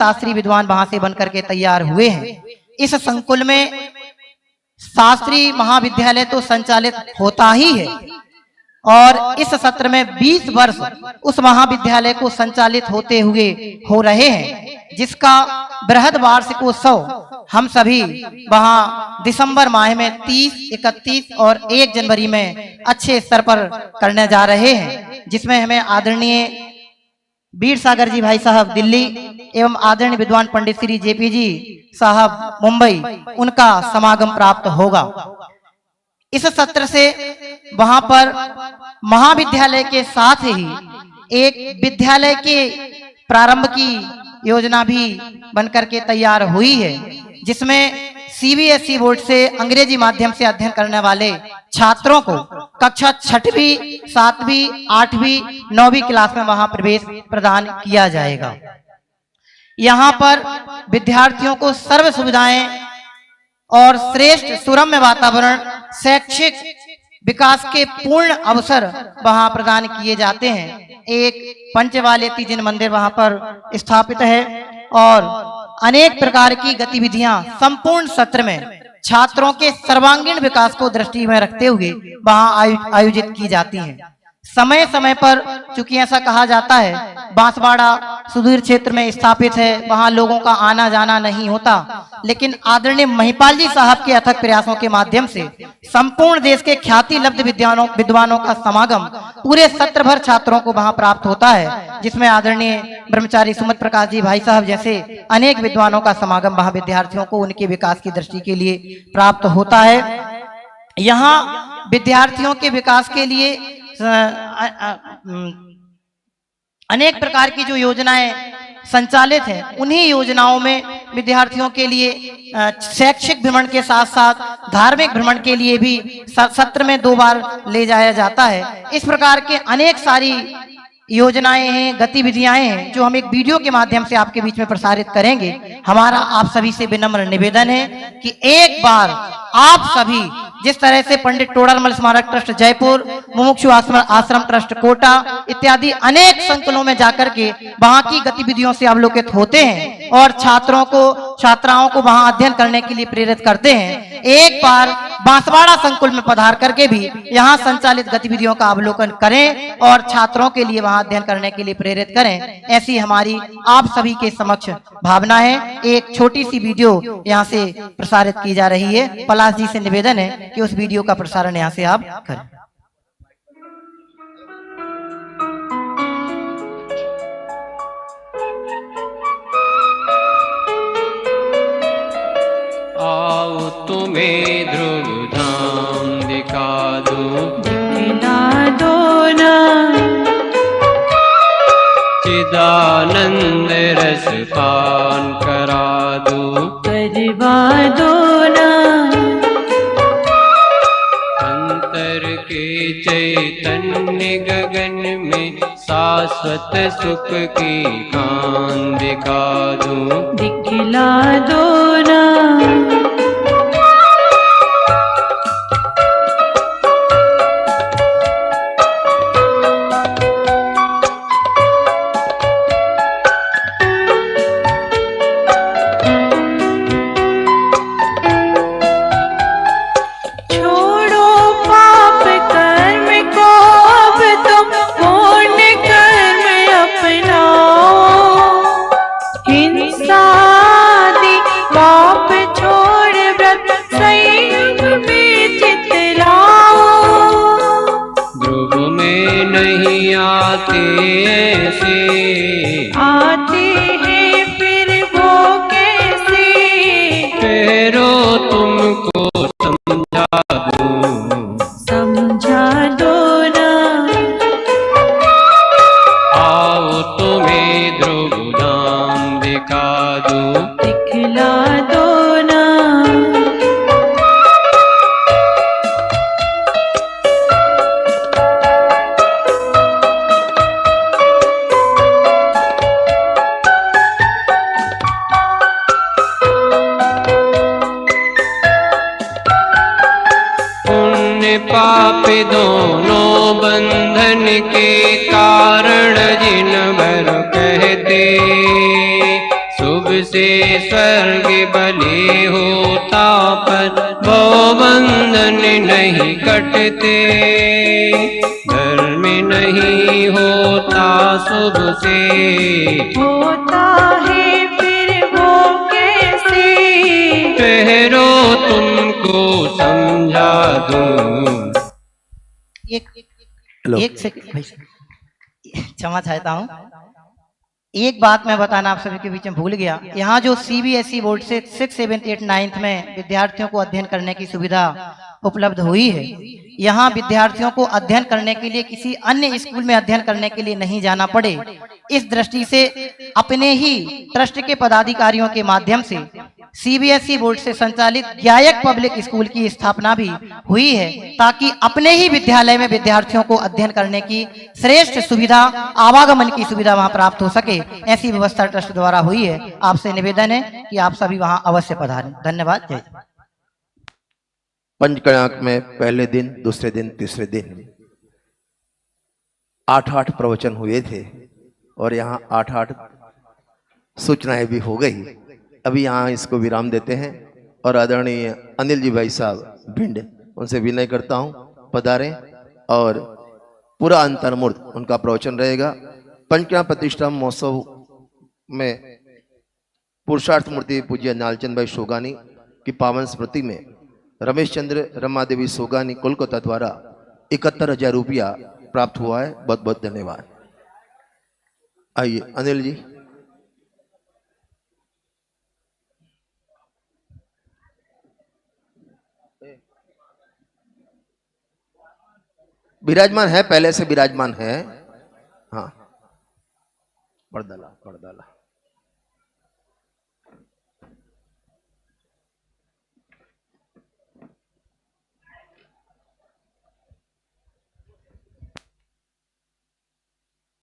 शास्त्री विद्वान वहां से बनकर के तैयार हुए हैं। इस संकुल में शास्त्री महाविद्यालय तो संचालित होता ही है और इस सत्र में 20 वर्ष उस महाविद्यालय को संचालित होते हुए हो रहे हैं, जिसका बृहद वार्षिकोत्सव हम सभी वहां दिसंबर माह में 30, 31 और 1 जनवरी में अच्छे स्तर पर करने जा रहे हैं, जिसमें हमें आदरणीय वीर सागर जी भाई साहब दिल्ली एवं आदरणीय विद्वान पंडित श्री जेपी जी साहब मुंबई, उनका समागम प्राप्त होगा। इस सत्र से वहां पर महाविद्यालय के साथ ही एक विद्यालय के प्रारंभ की योजना भी बनकर के तैयार हुई है, जिसमें सीबीएसई बोर्ड से अंग्रेजी माध्यम से अध्ययन करने वाले छात्रों को कक्षा 6वीं, 7वीं, 8वीं, 9वीं क्लास में वहां प्रवेश प्रदान किया जाएगा। यहाँ पर विद्यार्थियों को सर्व सुविधाएं और श्रेष्ठ सुरम्य वातावरण, शैक्षिक विकास के पूर्ण अवसर वहां प्रदान किए जाते हैं। एक पंचवाले तीजन मंदिर वहां पर स्थापित है और अनेक प्रकार की गतिविधियां संपूर्ण सत्र में छात्रों के सर्वांगीण विकास को दृष्टि में रखते हुए वहां आयोजित की जाती हैं। समय समय पर, चूंकि ऐसा कहा जाता है बांसवाड़ा सुदूर क्षेत्र में स्थापित है, वहां लोगों का आना जाना नहीं होता, लेकिन आदरणीय महिपाल जी साहब के अथक प्रयासों के माध्यम से संपूर्ण देश के ख्याति लब्ध विद्वानों का समागम पूरे सत्र भर छात्रों को वहां प्राप्त होता है, जिसमें आदरणीय ब्रह्मचारी सुमत प्रकाश जी भाई साहब जैसे अनेक विद्वानों का समागम वहां विद्यार्थियों को उनके विकास की दृष्टि के लिए प्राप्त होता है। यहाँ विद्यार्थियों के विकास के लिए अनेक प्रकार की जो योजनाएं संचालित हैं, उन्हीं योजनाओं में विद्यार्थियों के लिए शैक्षिक भ्रमण के साथ साथ धार्मिक भ्रमण के लिए भी सत्र में 2 बार ले जाया जाता है। इस प्रकार के अनेक सारी योजनाएं हैं, गतिविधियां हैं, जो हम एक वीडियो के माध्यम से आपके बीच में प्रसारित करेंगे। हमारा आप सभी से विनम्र निवेदन है कि एक बार आप सभी जिस तरह से पंडित टोडरमल स्मारक ट्रस्ट जयपुर, मुमुक्षु आश्रम ट्रस्ट कोटा इत्यादि अनेक संकुलों में जाकर के वहां की गतिविधियों से अवलोकित होते हैं और छात्राओं को वहां अध्ययन करने के लिए प्रेरित करते हैं, एक बार बांसवाड़ा संकुल में पधार करके भी यहाँ संचालित गतिविधियों का अवलोकन करें और छात्रों के लिए वहां अध्ययन करने के लिए प्रेरित करें। ऐसी हमारी आप सभी के समक्ष भावना है। एक छोटी सी वीडियो यहाँ से प्रसारित की जा रही है। पलाश जी से निवेदन है कि उस वीडियो का प्रसारण यहाँ से आप करें। आओ तुम्हें ध्रुव धाम दिखा दूं, दिखला दो ना चिदानंद रस पान करा दूं, करवा दो ना अंतर के चैतन्य गगन में शाश्वत सुख की खान दिखा दूं, दिखला दो ना आते हैं फिर वो कैसे, फेरो तुमको समझा दूं, समझा दो ना आओ तुम्हें ध्रुव धाम दिखा दूं, दिखला दो ना पाप दोनों बंधन के कारण जिन भर कहते, से स्वर्ग भले होता, पर वो बंधन नहीं कटते। धर्म नहीं होता शुभ से, होता है फिर वो कैसे? ठहरो तुमको समझा दूं। एक सेकंड भाई, क्षमा चाहता हूँ। एक बात मैं बताना आप सभी के बीच में भूल गया। यहाँ जो सीबीएसई बोर्ड से 6, 7, 8, 9 में विद्यार्थियों को अध्ययन करने की सुविधा उपलब्ध हुई है, यहाँ विद्यार्थियों को अध्ययन करने के लिए किसी अन्य स्कूल में अध्ययन करने के लिए नहीं जाना पड़े। इस दृष्टि से अपने ही ट्रस्ट के पदाधिकारियों के माध्यम से सीबीएसई बोर्ड से संचालित गायक पब्लिक स्कूल की स्थापना भी हुई है, ताकि अपने ही विद्यालय में विद्यार्थियों को अध्ययन करने की श्रेष्ठ सुविधा, आवागमन की सुविधा वहां प्राप्त हो सके। ऐसी व्यवस्था ट्रस्ट द्वारा हुई है। आपसे निवेदन है कि आप सभी वहां अवश्य पधारें। धन्यवाद। जय हिंद। पंचकण्याक में पहले दिन, दूसरे दिन, तीसरे दिन 8-8 प्रवचन हुए थे और यहाँ 8-8 सूचनाएं भी हो गई। अभी यहाँ इसको विराम देते हैं और आदरणीय अनिल जी भाई साहब भिंड, उनसे विनय करता हूँ पधारें और पूरा अंतर्मूर्त उनका प्रवचन रहेगा। पंचकण्या प्रतिष्ठा महोत्सव में पुरुषार्थ मूर्ति पूज्य नालचंद भाई सोगानी की पावन स्मृति में रमेश चंद्र रमा देवी सोगानी कोलकाता द्वारा 71,000 रुपया प्राप्त हुआ है। बहुत बहुत धन्यवाद। आइए अनिल जी। विराजमान है, पहले से विराजमान है। हाँ, पर्दा ला।